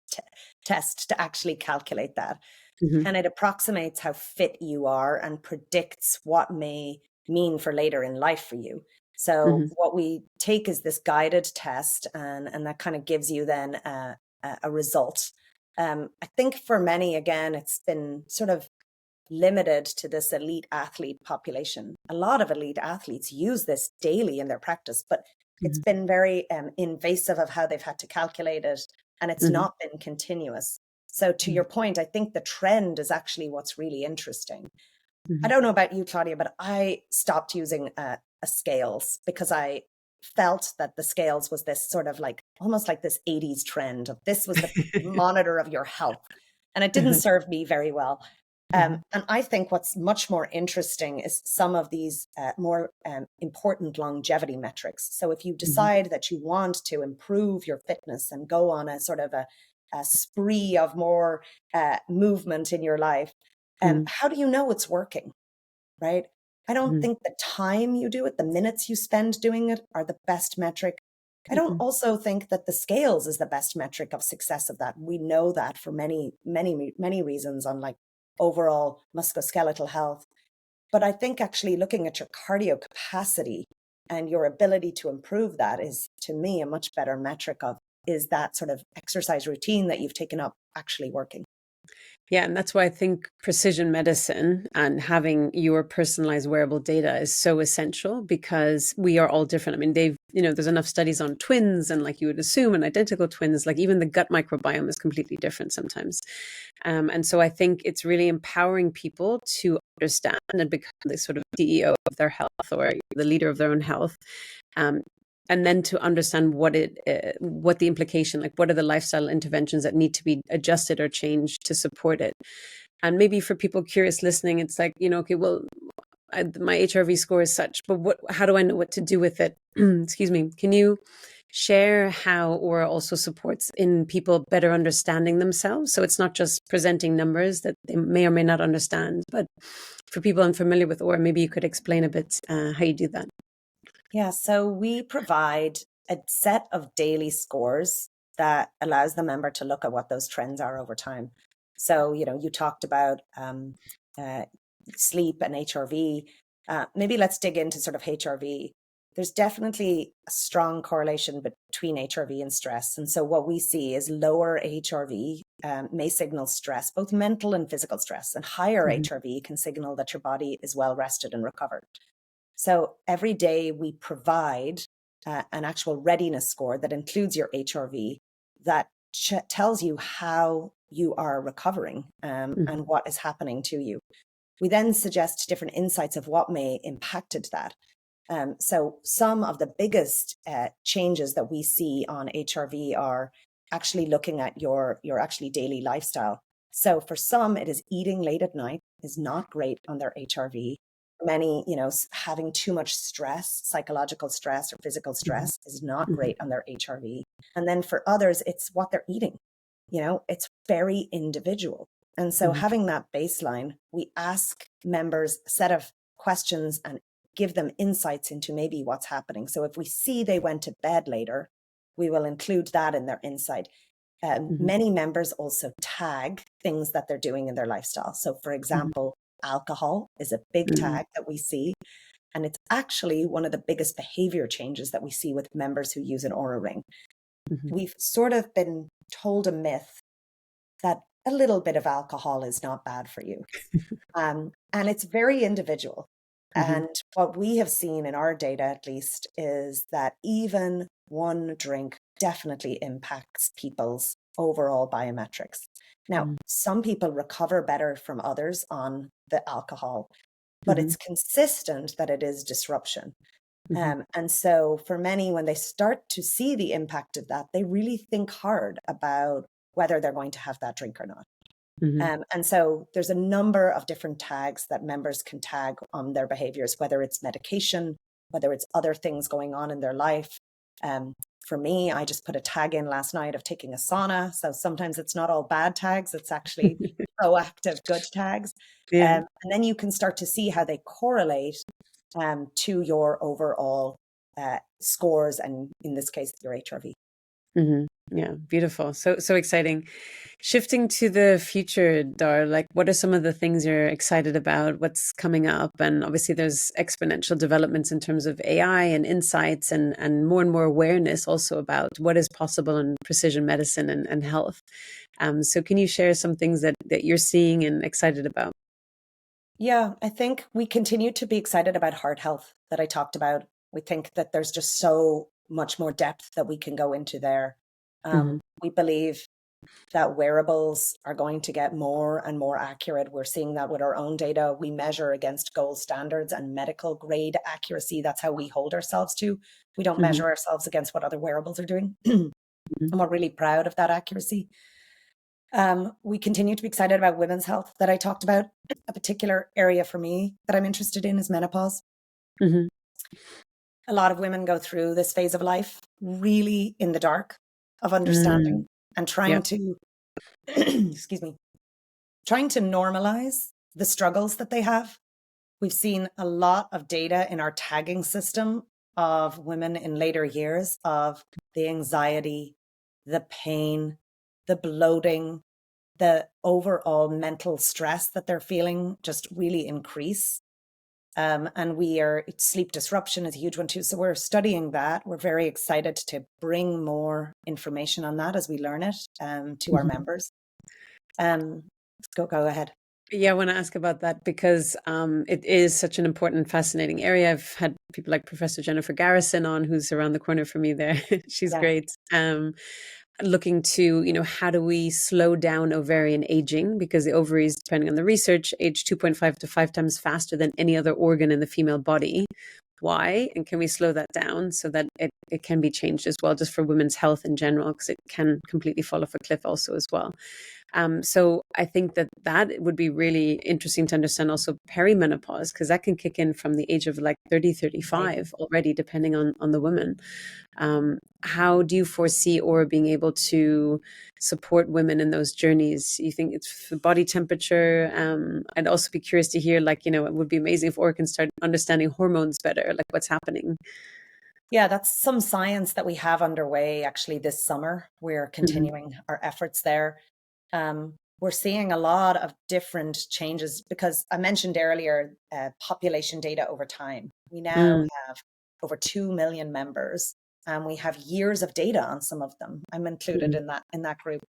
to actually calculate that. Hmm. And it approximates how fit you are and predicts what may mean for later in life for you. So Hmm. what we take is this guided test, and that kind of gives you then a result. I think for many, again, it's been sort of limited to this elite athlete population. A lot of elite athletes use this daily in their practice, but it's Hmm. been very invasive of how they've had to calculate it, and it's Hmm. not been continuous. So to your point, I think the trend is actually what's really interesting. I Hmm. don't know about you, Claudia, but I stopped using a scales because I felt that the scales was this sort of like almost like this 80s trend of this was the monitor of your health. And it didn't serve me very well. And I think what's much more interesting is some of these more important longevity metrics. So if you Hmm. decide that you want to improve your fitness and go on a sort of a spree of more movement in your life, Hmm. how do you know it's working, right? I don't Hmm. think the time you do it, the minutes you spend doing it are the best metric. I don't also think that the scales is the best metric of success of that. We know that for many, many, many reasons on like overall musculoskeletal health. But I think actually looking at your cardio capacity and your ability to improve that is, to me, a much better metric of, is that sort of exercise routine that you've taken up actually working? Yeah, and that's why I think precision medicine and having your personalized wearable data is so essential, because we are all different. I mean, there's enough studies on twins, and like you would assume, and identical twins, like even the gut microbiome is completely different sometimes. And so I think it's really empowering people to understand and become the sort of CEO of their health, or the leader of their own health. Um, and then to understand what the implication, like what are the lifestyle interventions that need to be adjusted or changed to support it. And maybe for people curious listening, it's like, okay, well, my HRV score is such, but how do I know what to do with it? Excuse me. Can you share how Oura also supports in people better understanding themselves? So it's not just presenting numbers that they may or may not understand, but for people unfamiliar with Oura, maybe you could explain a bit how you do that. Yeah, so we provide a set of daily scores that allows the member to look at what those trends are over time. So, you talked about sleep and HRV. Maybe let's dig into sort of HRV. There's definitely a strong correlation between HRV and stress. And so what we see is lower HRV may signal stress, both mental and physical stress, and higher HRV can signal that your body is well rested and recovered. So every day we provide an actual readiness score that includes your HRV that tells you how you are recovering and what is happening to you. We then suggest different insights of what may impacted that. So some of the biggest changes that we see on HRV are actually looking at your actually daily lifestyle. So for some, it is eating late at night is not great on their HRV. Many, having too much stress, psychological stress or physical stress is not great on their HRV. And then for others, it's what they're eating. It's very individual. And so having that baseline, we ask members a set of questions and give them insights into maybe what's happening. So if we see they went to bed later, we will include that in their insight. Many members also tag things that they're doing in their lifestyle. So for example, alcohol is a big tag that we see. And it's actually one of the biggest behavior changes that we see with members who use an Oura ring. We've sort of been told a myth that a little bit of alcohol is not bad for you. And it's very individual. And what we have seen in our data, at least, is that even one drink definitely impacts people's overall biometrics. Now, some people recover better from others on the alcohol, but it's consistent that it is disruption. And so for many, when they start to see the impact of that, they really think hard about whether they're going to have that drink or not. And so there's a number of different tags that members can tag on their behaviors, whether it's medication, whether it's other things going on in their life. For me, I just put a tag in last night of taking a sauna. So sometimes it's not all bad tags. It's actually proactive good tags. And then you can start to see how they correlate to your overall scores, and in this case, your HRV. Yeah, beautiful. So exciting. Shifting to the future, Dar, like what are some of the things you're excited about? What's coming up? And obviously there's exponential developments in terms of AI and insights and more awareness also about what is possible in precision medicine and health. So can you share some things that you're seeing and excited about? Yeah, I think we continue to be excited about heart health that I talked about. We think that there's just so much more depth that we can go into there. We believe that wearables are going to get more and more accurate. We're seeing that with our own data. We measure against gold standards and medical grade accuracy. That's how we hold ourselves to. We don't measure ourselves against what other wearables are doing. And we're really proud of that accuracy. We continue to be excited about women's health that I talked about. A particular area for me that I'm interested in is menopause. A lot of women go through this phase of life really in the dark of understanding and trying to, excuse me, trying to normalize the struggles that they have. We've seen a lot of data in our tagging system of women in later years of the anxiety, the pain, the bloating, the overall mental stress that they're feeling just really increase. And sleep disruption is a huge one too. So we're studying that. We're very excited to bring more information on that as we learn it to our members. Go ahead. Yeah, I want to ask about that because it is such an important, fascinating area. I've had people like Professor Jennifer Garrison on, who's around the corner from me there. She's great. Looking to, how do we slow down ovarian aging? Because the ovaries, depending on the research, age 2.5 to 5 times faster than any other organ in the female body. Why? And can we slow that down so that it can be changed as well, just for women's health in general, because it can completely fall off a cliff also as well. So I think that would be really interesting to understand also perimenopause, because that can kick in from the age of like 30, 35 already, depending on the woman. How do you foresee Oura being able to support women in those journeys? You think it's the body temperature? I'd also be curious to hear, it would be amazing if Oura can start understanding hormones better, like what's happening. Yeah, that's some science that we have underway actually this summer. We're continuing our efforts there. We're seeing a lot of different changes because I mentioned earlier population data over time. We now have over 2 million members, and we have years of data on some of them. I'm included in that group.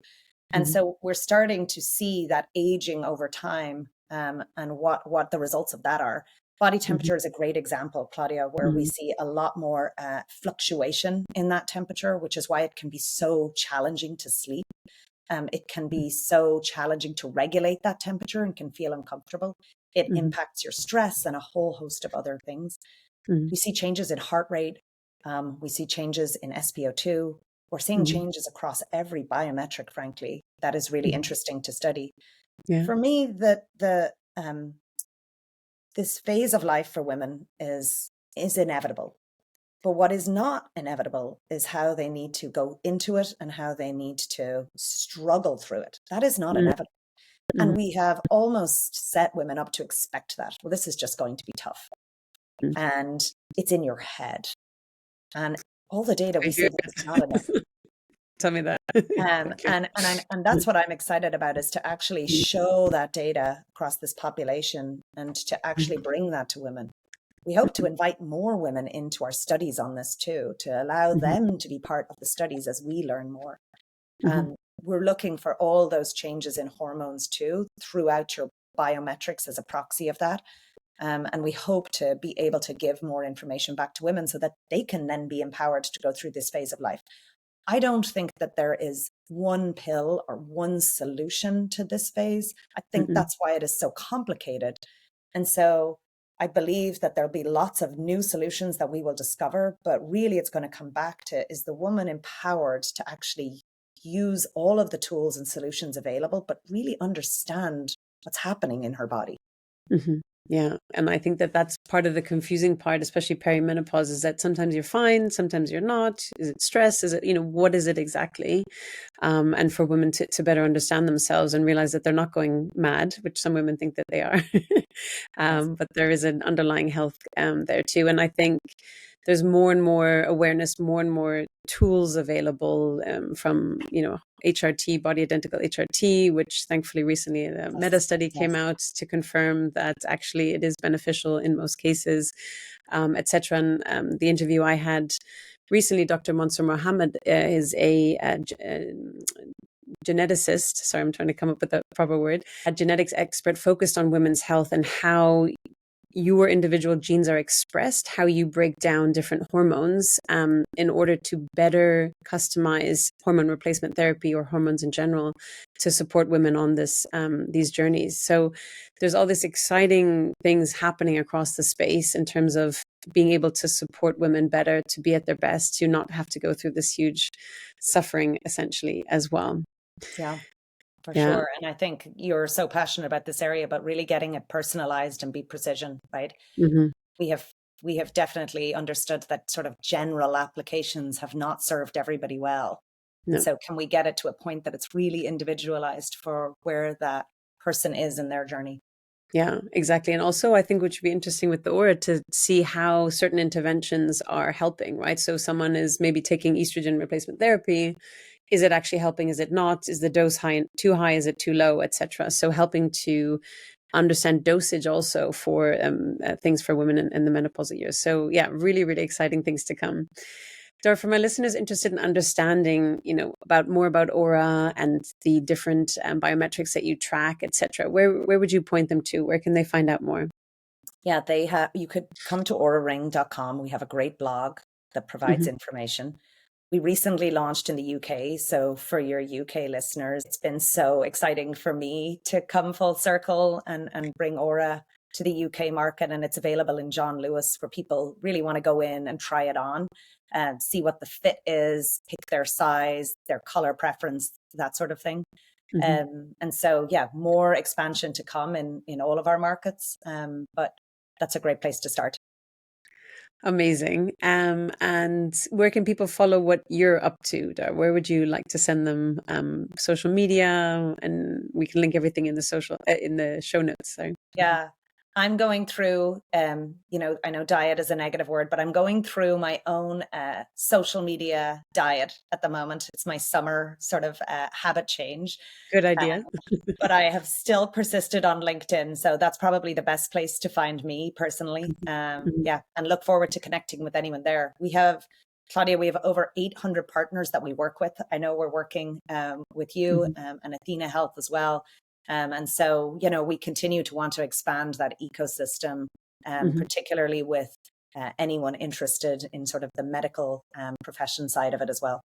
And so we're starting to see that aging over time and what the results of that are. Body temperature is a great example, Claudia, where we see a lot more fluctuation in that temperature, which is why it can be so challenging to sleep. It can be so challenging to regulate that temperature and can feel uncomfortable. It impacts your stress and a whole host of other things. We see changes in heart rate. We see changes in SpO2. We're seeing changes across every biometric, frankly. That is really interesting to study. Yeah. For me, this phase of life for women is inevitable. But what is not inevitable is how they need to go into it and how they need to struggle through it. That is not inevitable. And we have almost set women up to expect that. Well, this is just going to be tough. And it's in your head. And all the data we see that it's not inevitable. Tell me that. And that's what I'm excited about, is to actually show that data across this population and to actually bring that to women. We hope to invite more women into our studies on this too, to allow them to be part of the studies as we learn more. We're looking for all those changes in hormones too, throughout your biometrics as a proxy of that. And we hope to be able to give more information back to women so that they can then be empowered to go through this phase of life. I don't think that there is one pill or one solution to this phase. I think that's why it is so complicated. And so I believe that there'll be lots of new solutions that we will discover, but really it's going to come back to, is the woman empowered to actually use all of the tools and solutions available, but really understand what's happening in her body? Yeah. And I think that that's part of the confusing part, especially perimenopause, is that sometimes you're fine, sometimes you're not. Is it stress? Is it, what is it exactly? And for women to better understand themselves and realize that they're not going mad, which some women think that they are. But there is an underlying health there too. And I think there's more and more awareness, more and more tools available from, HRT, body identical HRT, which thankfully recently a meta study came out to confirm that actually it is beneficial in most cases, etc. And the interview I had recently, Dr. Mansour Mohammed is a geneticist. Sorry, I'm trying to come up with the proper word. A genetics expert focused on women's health and how your individual genes are expressed, how you break down different hormones in order to better customize hormone replacement therapy or hormones in general to support women on these journeys. So there's all these exciting things happening across the space in terms of being able to support women better, to be at their best, to not have to go through this huge suffering essentially as well. Yeah. For sure. And I think you're so passionate about this area, but really getting it personalized and be precision, right? We have definitely understood that sort of general applications have not served everybody well. No. So can we get it to a point that it's really individualized for where that person is in their journey? Yeah, exactly. And also I think what should be interesting with the Oura to see how certain interventions are helping, right? So someone is maybe taking estrogen replacement therapy. Is it actually helping? Is it not? Is the dose too high? Is it too low, etc.? So helping to understand dosage also for things for women in the menopausal years. So yeah, really, really exciting things to come. Dara, for my listeners interested in understanding, about more about Oura and the different biometrics that you track, etc., where would you point them to? Where can they find out more? Yeah, you could come to auraring.com. We have a great blog that provides information. We recently launched in the UK. So for your UK listeners, it's been so exciting for me to come full circle and bring Oura to the UK market. And it's available in John Lewis, where people really want to go in and try it on and see what the fit is, pick their size, their color preference, that sort of thing. And so, yeah, more expansion to come in all of our markets. But that's a great place to start. Amazing. And where can people follow what you're up to, Dara? Where would you like to send them social media? And we can link everything in the show notes. So yeah, I'm going through, I know diet is a negative word, but I'm going through my own social media diet at the moment. It's my summer sort of habit change. Good idea. But I have still persisted on LinkedIn. So that's probably the best place to find me personally. Yeah, and look forward to connecting with anyone there. Claudia, we have over 800 partners that we work with. I know we're working with you and Athena Health as well. And so, we continue to want to expand that ecosystem, particularly with anyone interested in sort of the medical profession side of it as well.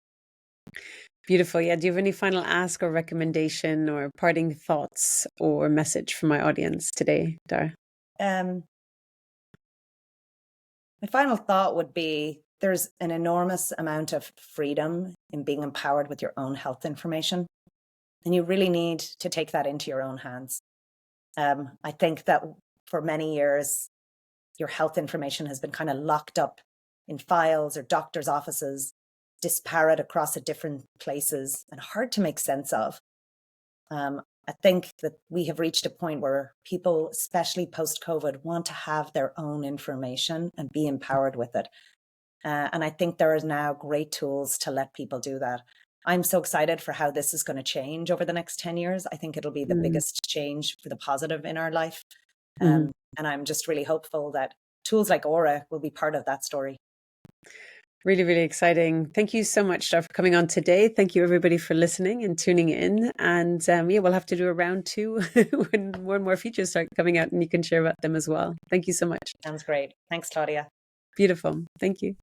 Beautiful. Yeah. Do you have any final ask or recommendation or parting thoughts or message for my audience today, Dara? My final thought would be there's an enormous amount of freedom in being empowered with your own health information. And you really need to take that into your own hands. I think that for many years, your health information has been kind of locked up in files or doctors' offices, disparate across different places and hard to make sense of. I think that we have reached a point where people, especially post-COVID, want to have their own information and be empowered with it. And I think there are now great tools to let people do that. I'm so excited for how this is going to change over the next 10 years. I think it'll be the biggest change for the positive in our life. And I'm just really hopeful that tools like Oura will be part of that story. Really, really exciting. Thank you so much, Dara, for coming on today. Thank you, everybody, for listening and tuning in. And we'll have to do a round 2 when more and more features start coming out and you can share about them as well. Thank you so much. Sounds great. Thanks, Claudia. Beautiful. Thank you.